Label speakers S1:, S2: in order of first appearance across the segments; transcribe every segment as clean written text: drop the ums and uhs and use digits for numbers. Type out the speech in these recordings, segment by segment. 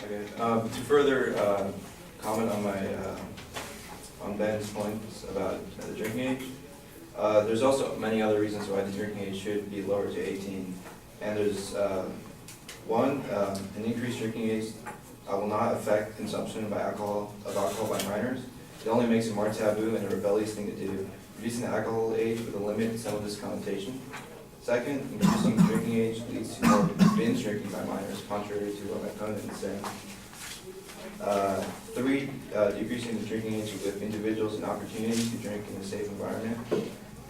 S1: Okay. To further comment on my on Ben's points about the drinking age, there's also many other reasons why the drinking age should be lowered to 18. And there's one, an increased drinking age will not affect consumption of alcohol by minors. It only makes it more taboo and a rebellious thing to do. Reducing the alcohol age would eliminate some of this connotation. Second, increasing the drinking age leads to more binge drinking by minors, contrary to what my opponent is saying. Three, decreasing the drinking age will give individuals an opportunity to drink in a safe environment.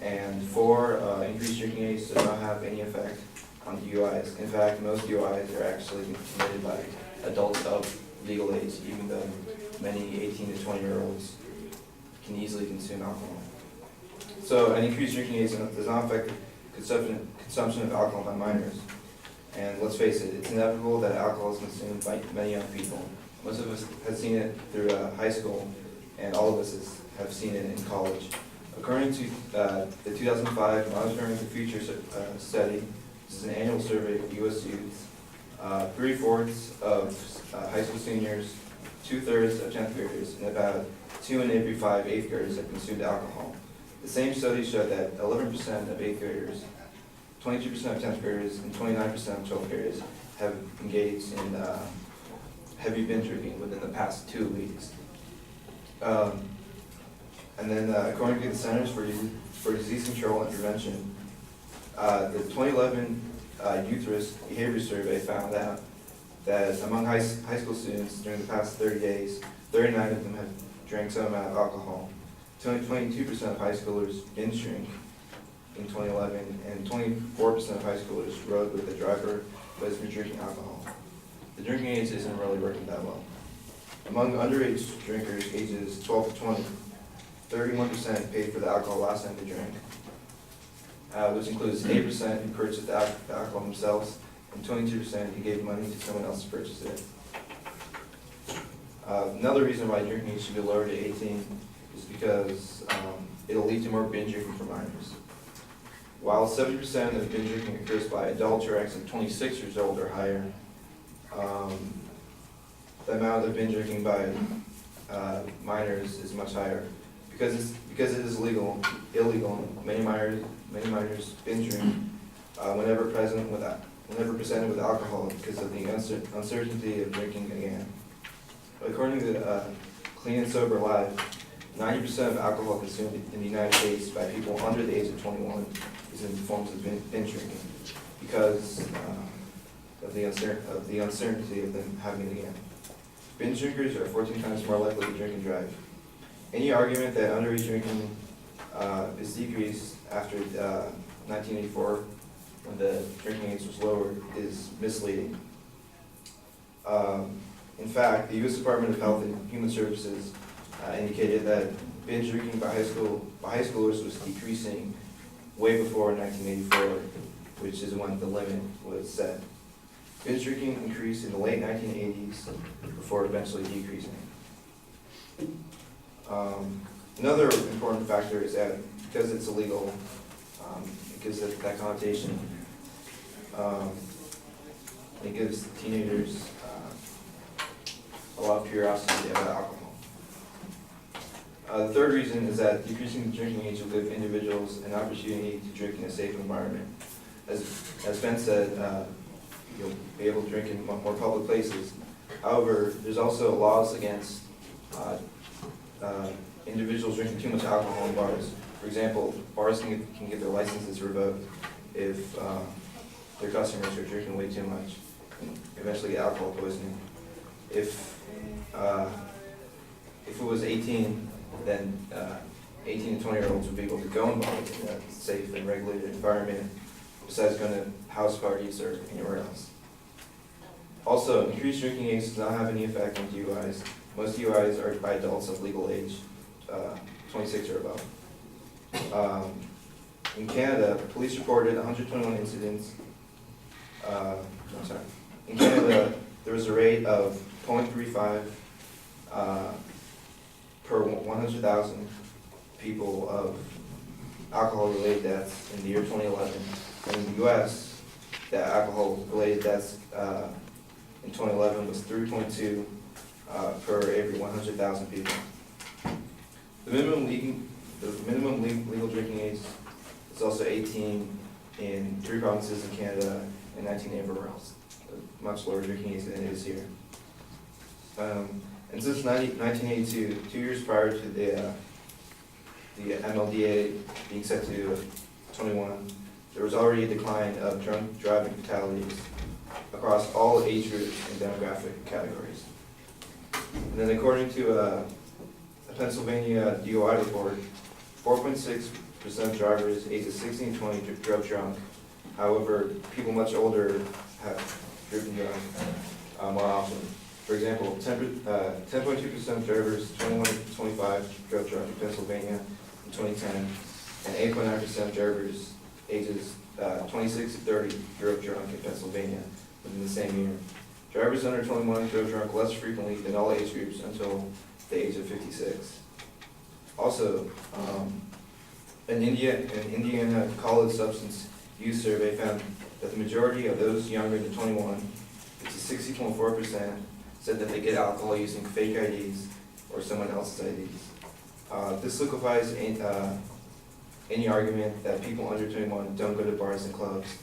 S1: And four, increased drinking age does not have any effect on DUIs. In fact, most DUIs are actually committed by adults of legal age, even though many 18 to 20-year-olds can easily consume alcohol. So an increased drinking age does not affect consumption of alcohol by minors. And let's face it, it's inevitable that alcohol is consumed by many young people. Most of us have seen it through high school, and all of us have seen it in college. According to the 2005 Monitoring the Future study, this is an annual survey of U.S. youth, 3/4 of high school seniors, 2/3 of 10th graders, and about 2 in every 5 8th graders have consumed alcohol. The same study showed that 11% of 8th graders, 22% of 10th graders, and 29% of 12th graders have engaged in heavy binge drinking within the past 2 weeks. And then according to the Centers for Disease Control and Prevention, the 2011 Youth Risk Behavior Survey found out that among high school students during the past 30 days, 39 of them have drank some amount of alcohol. 22% of high schoolers binge drink in 2011, and 24% of high schoolers rode with a driver who has been drinking alcohol. The drinking age isn't really working that well. Among underage drinkers ages 12 to 20, 31% paid for the alcohol last time they drank, which includes 8% who purchased the alcohol themselves, and 22% who gave money to someone else to purchase it. Another reason why drinking age should be lowered to 18 is because it'll lead to more binge drinking for minors. While 70% of binge drinking occurs by adults who are actually 26 years old or higher, the amount of binge drinking by minors is much higher. Because it is illegal, many minors binge drink whenever presented with alcohol because of the uncertainty of drinking again. According to Clean and Sober Live, 90% of alcohol consumed in the United States by people under the age of 21 is in forms of binge drinking because of the uncertainty of them having it again. Binge drinkers are 14 times more likely to drink and drive. Any argument that underage drinking is decreased after 1984, when the drinking age was lowered, is misleading. In fact, the U.S. Department of Health and Human Services indicated that binge drinking by high schoolers was decreasing way before 1984, which is when the limit was set. Binge drinking increased in the late 1980s before eventually decreasing. Another important factor is that because it's illegal, it gives it that connotation. It gives teenagers a lot of curiosity about alcohol. The third reason is that decreasing the drinking age will give individuals an opportunity to drink in a safe environment. As Ben said, you'll be able to drink in more public places. However, there's also laws against individuals drinking too much alcohol in bars. For example, bars can get their licenses revoked if their customers are drinking way too much and eventually get alcohol poisoning. If it was 18, then 18 to 20-year-olds would be able to go in bars in a safe and regulated environment besides going to house parties or anywhere else. Also, increased drinking age does not have any effect on DUIs. Most DUIs are by adults of legal age, 26 or above. In Canada, police reported 121 incidents. In Canada, there was a rate of 0.35 per 100,000 people of alcohol-related deaths in the year 2011. And in the U.S., the alcohol-related deaths in 2011 was 3.2 per every 100,000 people. The minimum legal drinking age is also 18 in 3 provinces in Canada and 19 everywhere else. A much lower drinking age than it is here. And since 1982, 2 years prior to the MLDA being set to 21, there was already a decline of drunk driving fatalities across all age groups and demographic categories. And then according to a Pennsylvania DUI report, 4.6% of drivers ages 16 to 20 drove drunk. However, people much older have driven drunk more often. For example, 10.2% of drivers 21 to 25 drove drunk in Pennsylvania in 2010, and 8.9% of drivers ages 26 to 30 drove drunk in Pennsylvania within the same year. Drivers under 21 drove drunk less frequently than all age groups until the age of 56. Also, an Indiana college substance use survey found that the majority of those younger than 21, which is 60.4%, said that they get alcohol using fake IDs or someone else's IDs. This liquefies any argument that people under 21 don't go to bars and clubs,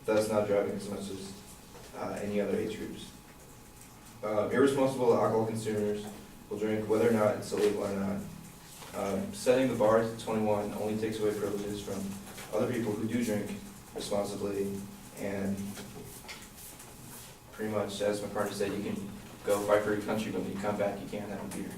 S1: thus not driving as much as any other age groups. Irresponsible alcohol consumers will drink whether or not it's illegal or not. Setting the bar to 21 only takes away privileges from other people who do drink responsibly, and pretty much, as my partner said, you can go fight for your country, but when you come back, you can't have a beer.